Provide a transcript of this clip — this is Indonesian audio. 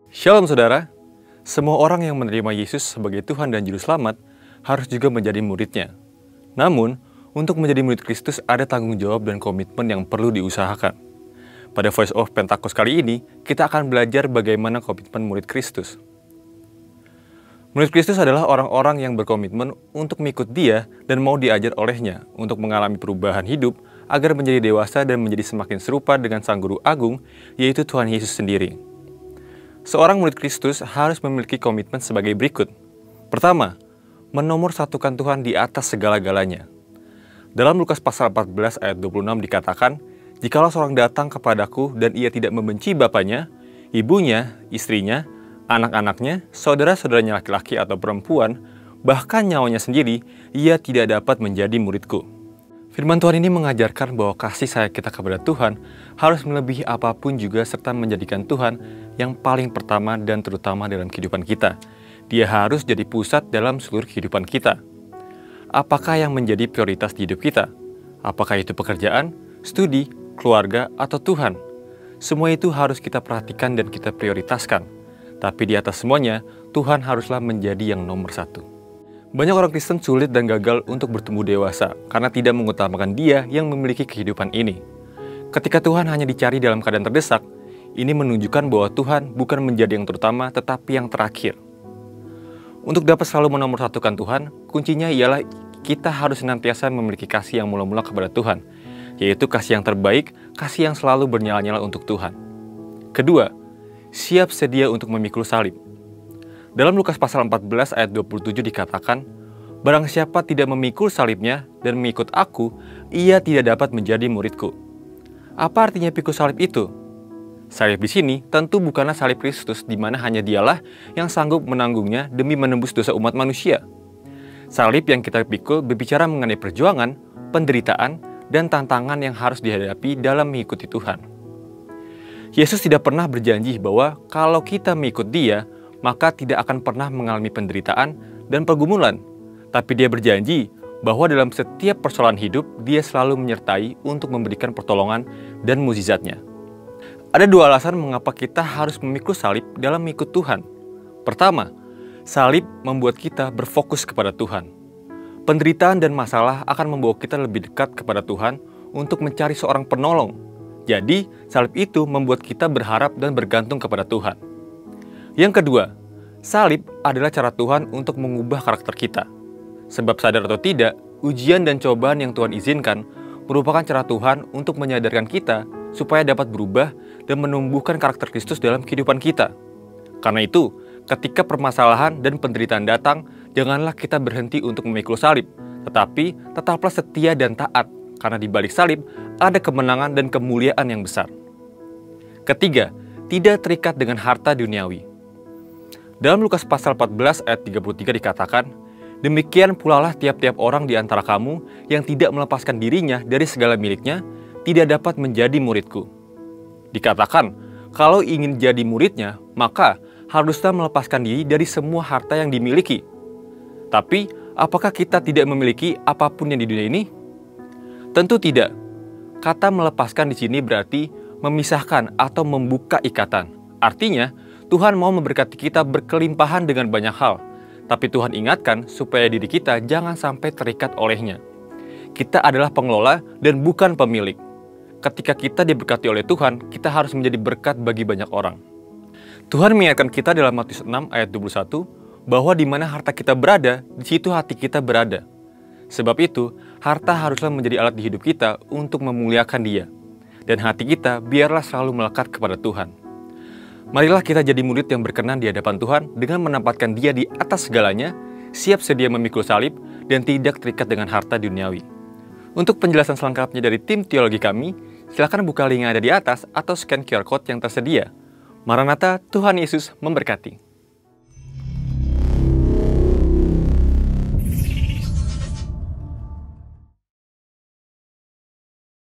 Shalom saudara, semua orang yang menerima Yesus sebagai Tuhan dan Juru Selamat harus juga menjadi muridnya. Namun, untuk menjadi murid Kristus ada tanggung jawab dan komitmen yang perlu diusahakan. Pada Voice of Pentakos kali ini, kita akan belajar bagaimana komitmen murid Kristus. Murid Kristus adalah orang-orang yang berkomitmen untuk mengikut Dia dan mau diajar olehnya untuk mengalami perubahan hidup agar menjadi dewasa dan menjadi semakin serupa dengan Sang Guru Agung, yaitu Tuhan Yesus sendiri. Seorang murid Kristus harus memiliki komitmen sebagai berikut. Pertama, menomorsatukan Tuhan di atas segala-galanya. Dalam Lukas pasal 14 ayat 26 dikatakan, "Jikalau seorang datang kepadaku dan ia tidak membenci bapaknya, ibunya, istrinya, anak-anaknya, saudara-saudaranya laki-laki atau perempuan, bahkan nyawanya sendiri, ia tidak dapat menjadi muridku." Firman Tuhan ini mengajarkan bahwa kasih sayang kita kepada Tuhan harus melebihi apapun juga serta menjadikan Tuhan yang paling pertama dan terutama dalam kehidupan kita. Dia harus jadi pusat dalam seluruh kehidupan kita. Apakah yang menjadi prioritas di hidup kita? Apakah itu pekerjaan, studi, keluarga, atau Tuhan? Semua itu harus kita perhatikan dan kita prioritaskan. Tapi di atas semuanya, Tuhan haruslah menjadi yang nomor satu. Banyak orang Kristen sulit dan gagal untuk bertumbuh dewasa karena tidak mengutamakan Dia yang memiliki kehidupan ini. Ketika Tuhan hanya dicari dalam keadaan terdesak, ini menunjukkan bahwa Tuhan bukan menjadi yang terutama tetapi yang terakhir. Untuk dapat selalu menomorsatukan Tuhan, kuncinya ialah kita harus senantiasa memiliki kasih yang mula-mula kepada Tuhan, yaitu kasih yang terbaik, kasih yang selalu bernyala-nyala untuk Tuhan. Kedua, siap sedia untuk memikul salib. Dalam Lukas pasal 14 ayat 27 dikatakan, "Barang siapa tidak memikul salibnya dan mengikut aku, ia tidak dapat menjadi muridku." Apa artinya pikul salib itu? Salib di sini tentu bukanlah salib Kristus di mana hanya Dialah yang sanggup menanggungnya demi menembus dosa umat manusia. Salib yang kita pikul berbicara mengenai perjuangan, penderitaan, dan tantangan yang harus dihadapi dalam mengikuti Tuhan. Yesus tidak pernah berjanji bahwa kalau kita mengikut Dia, maka tidak akan pernah mengalami penderitaan dan pergumulan. Tapi Dia berjanji bahwa dalam setiap persoalan hidup, Dia selalu menyertai untuk memberikan pertolongan dan mukjizat-Nya. Ada dua alasan mengapa kita harus memikul salib dalam mengikut Tuhan. Pertama, salib membuat kita berfokus kepada Tuhan. Penderitaan dan masalah akan membawa kita lebih dekat kepada Tuhan untuk mencari seorang penolong. Jadi, salib itu membuat kita berharap dan bergantung kepada Tuhan. Yang kedua, salib adalah cara Tuhan untuk mengubah karakter kita. Sebab sadar atau tidak, ujian dan cobaan yang Tuhan izinkan merupakan cara Tuhan untuk menyadarkan kita supaya dapat berubah dan menumbuhkan karakter Kristus dalam kehidupan kita. Karena itu, ketika permasalahan dan penderitaan datang, janganlah kita berhenti untuk memikul salib, tetapi tetaplah setia dan taat, karena di balik salib ada kemenangan dan kemuliaan yang besar. Ketiga, tidak terikat dengan harta duniawi. Dalam Lukas pasal 14 ayat 33 dikatakan, "Demikian pulalah tiap-tiap orang di antara kamu yang tidak melepaskan dirinya dari segala miliknya, tidak dapat menjadi muridku." Dikatakan, kalau ingin jadi muridnya, maka haruslah melepaskan diri dari semua harta yang dimiliki. Tapi, apakah kita tidak memiliki apapun yang di dunia ini? Tentu tidak. Kata melepaskan di sini berarti memisahkan atau membuka ikatan. Artinya, Tuhan mau memberkati kita berkelimpahan dengan banyak hal, tapi Tuhan ingatkan supaya diri kita jangan sampai terikat olehnya. Kita adalah pengelola dan bukan pemilik. Ketika kita diberkati oleh Tuhan, kita harus menjadi berkat bagi banyak orang. Tuhan mengingatkan kita dalam Matius 6 ayat 21, bahwa di mana harta kita berada, di situ hati kita berada. Sebab itu, harta haruslah menjadi alat di hidup kita untuk memuliakan Dia. Dan hati kita biarlah selalu melekat kepada Tuhan. Marilah kita jadi murid yang berkenan di hadapan Tuhan dengan menempatkan Dia di atas segalanya, siap sedia memikul salib, dan tidak terikat dengan harta duniawi. Untuk penjelasan selengkapnya dari tim teologi kami, silakan buka link yang ada di atas atau scan QR Code yang tersedia. Maranatha, Tuhan Yesus memberkati.